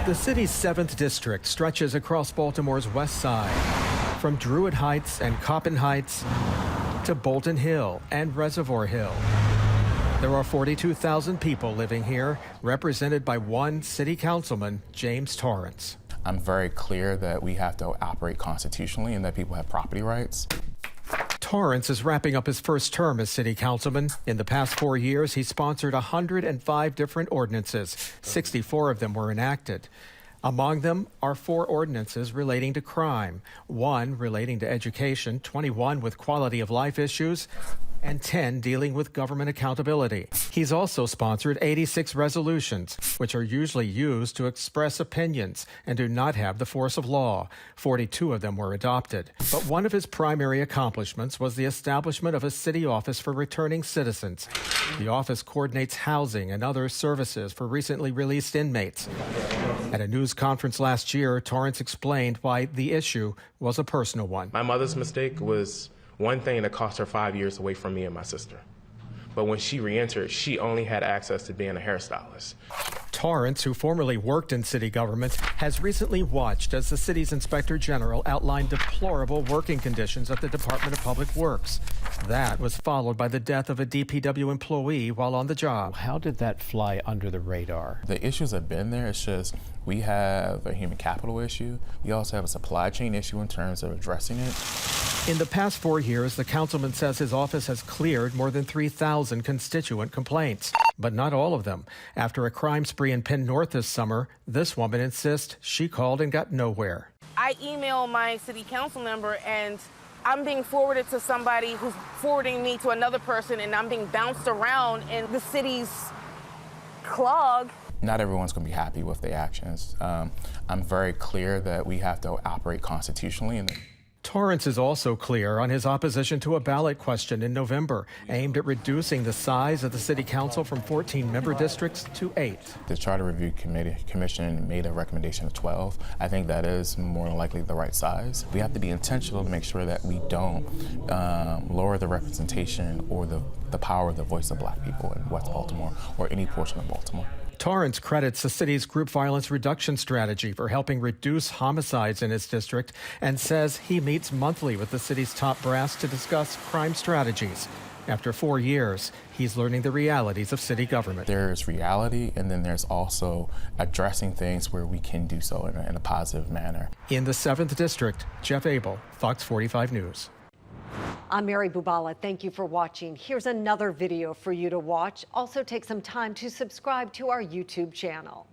The city's 7th district stretches across Baltimore's west side, from Druid Heights and Coppin Heights to Bolton Hill and Reservoir Hill. There are 42,000 people living here, represented by one city councilman, James Torrence. I'm very clear that we have to operate constitutionally and that people have property rights. Torrence is wrapping up his first term as city councilman. In the past 4 years, he sponsored 105 different ordinances. 64 of them were enacted. Among them are 4 ordinances relating to crime, 1 relating to education, 21 with quality of life issues, and 10 dealing with government accountability. He's also sponsored 86 resolutions, which are usually used to express opinions and do not have the force of law. 42 of them were adopted. But one of his primary accomplishments was the establishment of a city office for returning citizens. The office coordinates housing and other services for recently released inmates. At a news conference last year, Torrence explained why the issue was a personal one. My mother's mistake was one thing that cost her 5 years away from me and my sister. But when she re-entered, she only had access to being a hairstylist. Torrence, who formerly worked in city government, has recently watched as the city's inspector general outlined deplorable working conditions at the Department of Public Works. That was followed by the death of a DPW employee while on the job. How did that fly under the radar? The issues have been there. It's just we have a human capital issue. We also have a supply chain issue in terms of addressing it. In the past 4 years, the councilman says his office has cleared more than 3,000 constituent complaints, but not all of them. After a crime spree in Penn North this summer, this woman insists she called and got nowhere. I email my city council member and I'm being forwarded to somebody who's forwarding me to another person, and I'm being bounced around in the city's clog. Not everyone's going to be happy with the actions. I'm very clear that we have to operate constitutionally. Torrence is also clear on his opposition to a ballot question in November aimed at reducing the size of the city council from 14 member districts to 8. The Charter Review Commission made a recommendation of 12. I think that is more than likely the right size. We have to be intentional to make sure that we don't lower the representation or the power of the voice of Black people in West Baltimore or any portion of Baltimore. Torrence credits the city's group violence reduction strategy for helping reduce homicides in his district and says he meets monthly with the city's top brass to discuss crime strategies. After 4 years, he's learning the realities of city government. There's reality, and then there's also addressing things where we can do so in a positive manner. In the 7th District, Jeff Abel, Fox 45 News. I'm Mary Bubala. Thank you for watching. Here's another video for you to watch. Also take some time to subscribe to our YouTube channel.